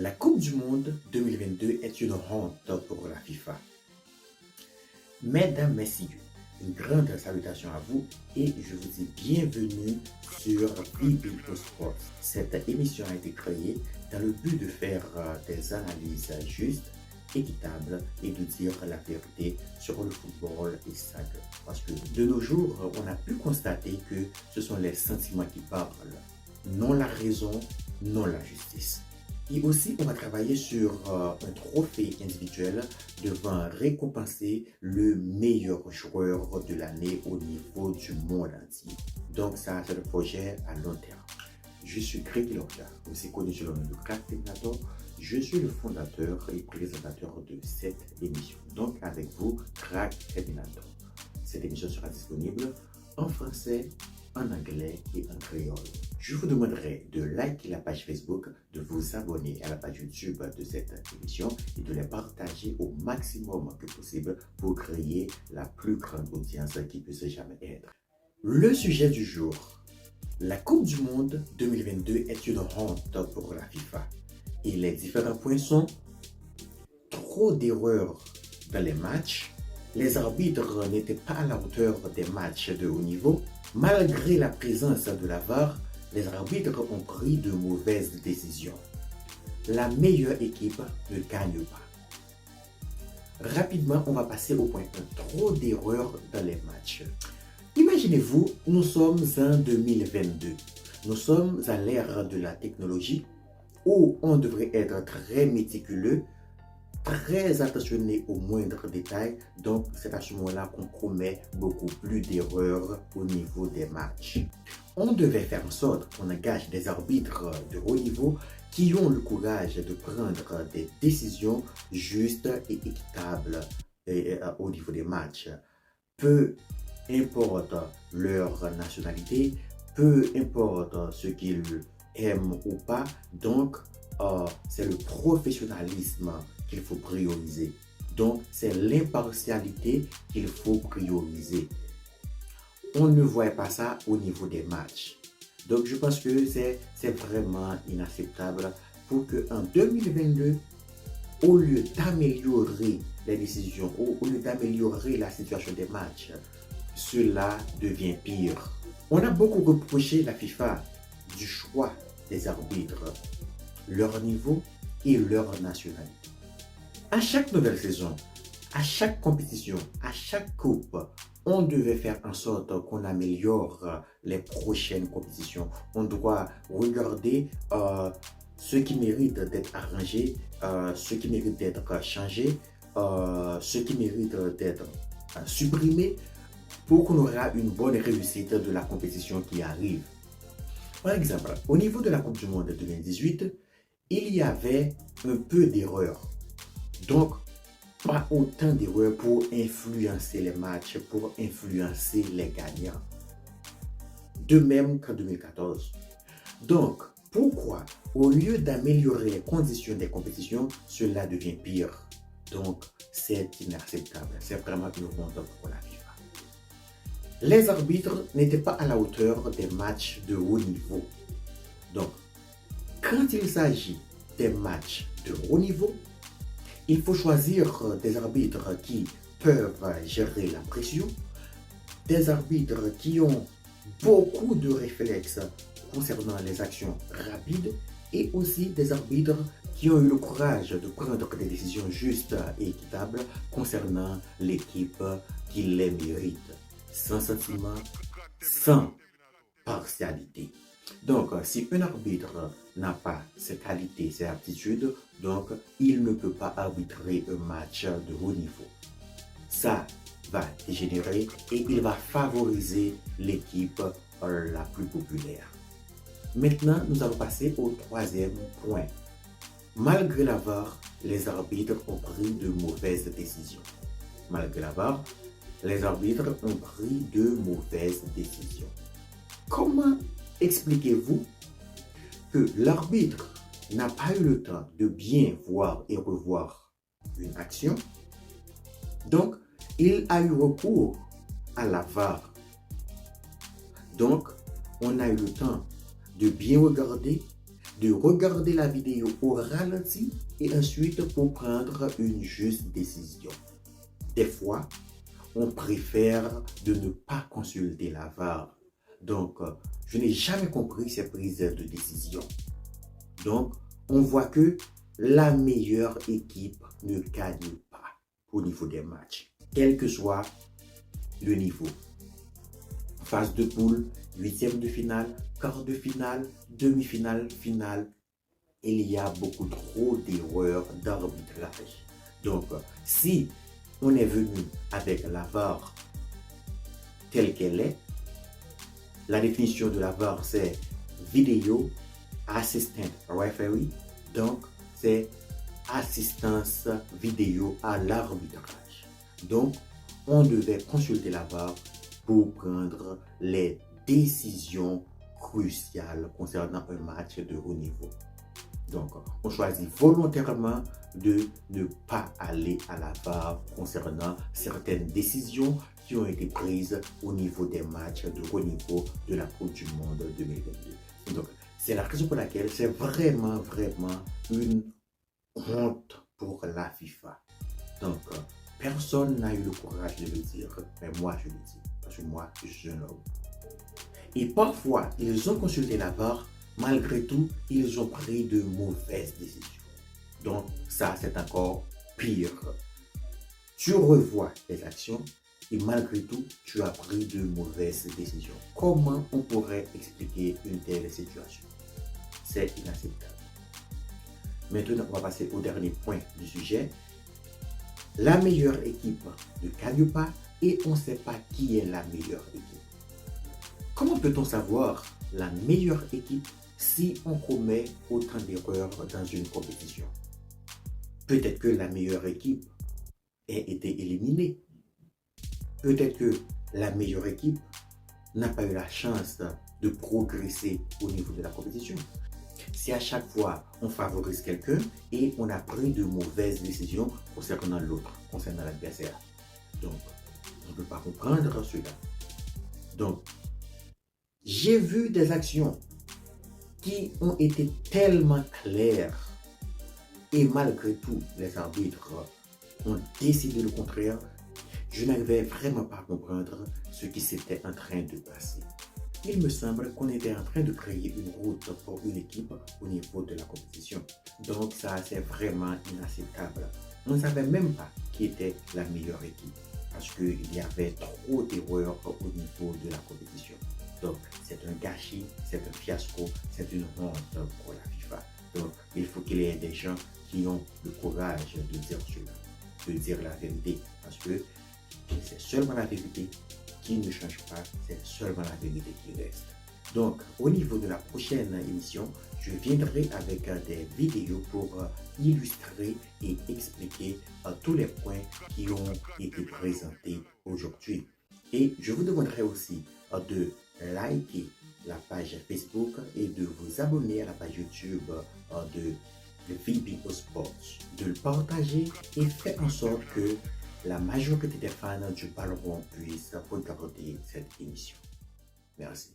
La Coupe du Monde 2022 est une honte pour la FIFA. Mesdames, messieurs, une grande salutation à vous et je vous dis bienvenue sur BBO Sports. Cette émission a été créée dans le but de faire des analyses justes, équitables et de dire la vérité sur le football et ça. Parce que de nos jours, on a pu constater que ce sont les sentiments qui parlent, non la raison, non la justice. Et aussi, on va travailler sur un trophée individuel devant récompenser le meilleur joueur de l'année au niveau du monde entier. Donc ça, c'est le projet à long terme. Je suis Greg Lorca, aussi connu sous le nom de Crack Terminator. Je suis le fondateur et présentateur de cette émission. Donc avec vous, Crack Terminator. Cette émission sera disponible en français, en anglais et en créole. Je vous demanderai de liker la page Facebook, de vous abonner à la page YouTube de cette émission et de les partager au maximum que possible pour créer la plus grande audience qui puisse jamais être. Le sujet du jour. La Coupe du Monde 2022 est une honte pour la FIFA. Et les différents points sont trop d'erreurs dans les matchs, les arbitres n'étaient pas à la hauteur des matchs de haut niveau, malgré la présence de la VAR, les arbitres ont pris de mauvaises décisions. La meilleure équipe ne gagne pas. Rapidement, on va passer au point 1. Trop d'erreurs dans les matchs. Imaginez-vous, nous sommes en 2022. Nous sommes à l'ère de la technologie où on devrait être très méticuleux, très attentionné aux moindres détails. Donc, c'est à ce moment-là qu'on commet beaucoup plus d'erreurs au niveau des matchs. On devait faire en sorte qu'on engage des arbitres de haut niveau qui ont le courage de prendre des décisions justes et équitables au niveau des matchs. Peu importe leur nationalité, peu importe ce qu'ils aiment ou pas. Donc, c'est le professionnalisme qu'il faut prioriser. Donc, c'est l'impartialité qu'il faut prioriser. On ne voit pas ça au niveau des matchs. Donc, je pense que c'est vraiment inacceptable pour qu'en 2022, au lieu d'améliorer les décisions, au lieu d'améliorer la situation des matchs, cela devient pire. On a beaucoup reproché la FIFA du choix des arbitres, leur niveau et leur nationalité. À chaque nouvelle saison, à chaque compétition, à chaque coupe, on devait faire en sorte qu'on améliore les prochaines compétitions. On doit regarder ce qui mérite d'être arrangé, ce qui mérite d'être changé, ce qui mérite d'être supprimé pour qu'on aura une bonne réussite de la compétition qui arrive. Par exemple, au niveau de la Coupe du Monde 2018, il y avait un peu d'erreurs. Donc, pas autant d'erreurs pour influencer les matchs, pour influencer les gagnants. De même qu'en 2014. Donc, pourquoi, au lieu d'améliorer les conditions des compétitions, cela devient pire? Donc, c'est inacceptable. C'est vraiment une honte pour la FIFA. Les arbitres n'étaient pas à la hauteur des matchs de haut niveau. Donc, quand il s'agit des matchs de haut niveau, il faut choisir des arbitres qui peuvent gérer la pression, des arbitres qui ont beaucoup de réflexes concernant les actions rapides et aussi des arbitres qui ont eu le courage de prendre des décisions justes et équitables concernant l'équipe qui les mérite, sans sentiment, sans partialité. Donc, si un arbitre n'a pas ses qualités, ses aptitudes, donc il ne peut pas arbitrer un match de haut niveau. Ça va dégénérer et il va favoriser l'équipe la plus populaire. Maintenant, nous allons passer au troisième point. Malgré la VAR, les arbitres ont pris de mauvaises décisions. Malgré la VAR, les arbitres ont pris de mauvaises décisions. Comment expliquez-vous que l'arbitre n'a pas eu le temps de bien voir et revoir une action? Donc, il a eu recours à la VAR. Donc, on a eu le temps de bien regarder, de regarder la vidéo au ralenti et ensuite pour prendre une juste décision. Des fois, on préfère de ne pas consulter la VAR. Donc, je n'ai jamais compris ces prises de décision. Donc, on voit que la meilleure équipe ne gagne pas au niveau des matchs, quel que soit le niveau. Phase de poule, huitième de finale, quart de finale, demi-finale, finale, il y a beaucoup trop d'erreurs d'arbitrage. Donc, si on est venu avec la VAR telle qu'elle est, la définition de la VAR c'est Video Assistant Referee, donc c'est assistance vidéo à l'arbitrage. Donc, on devait consulter la VAR pour prendre les décisions cruciales concernant un match de haut niveau. Donc, on choisit volontairement de ne pas aller à la VAR concernant certaines décisions qui ont été prises au niveau des matchs de haut niveau de la Coupe du Monde 2022. Donc, c'est la raison pour laquelle c'est vraiment une honte pour la FIFA. Donc, personne n'a eu le courage de le dire, mais moi je le dis, parce que moi je suis un homme. Et parfois, ils ont consulté la VAR, malgré tout, ils ont pris de mauvaises décisions. Donc, ça c'est encore pire. Tu revois les actions et malgré tout, tu as pris de mauvaises décisions. Comment on pourrait expliquer une telle situation? C'est inacceptable. Maintenant, on va passer au dernier point du sujet. La meilleure équipe ne gagne pas et on ne sait pas qui est la meilleure équipe. Comment peut-on savoir la meilleure équipe si on commet autant d'erreurs dans une compétition? Peut-être que la meilleure équipe ait été éliminée. Peut-être que la meilleure équipe n'a pas eu la chance de progresser au niveau de la compétition. Si à chaque fois on favorise quelqu'un et on a pris de mauvaises décisions concernant l'autre, concernant l'adversaire. Donc, on ne peut pas comprendre cela. Donc, j'ai vu des actions qui ont été tellement claires et malgré tout, les arbitres ont décidé le contraire. Je n'arrivais vraiment pas à comprendre ce qui s'était en train de passer. Il me semble qu'on était en train de créer une route pour une équipe au niveau de la compétition. Donc ça, c'est vraiment inacceptable. On ne savait même pas qui était la meilleure équipe parce qu'il y avait trop d'erreurs au niveau de la compétition. Donc c'est un gâchis, c'est un fiasco, c'est une honte pour la FIFA. Donc il faut qu'il y ait des gens qui ont le courage de dire cela, de dire la vérité parce que c'est seulement la vérité qui ne change pas, c'est seulement la vérité qui reste. Donc, au niveau de la prochaine émission, je viendrai avec des vidéos pour illustrer et expliquer tous les points qui ont été présentés aujourd'hui. Et je vous demanderai aussi de liker la page Facebook et de vous abonner à la page YouTube de VBO Sports, de le partager et faire en sorte que la majorité des fans du ballon puissent regarder cette émission. Merci.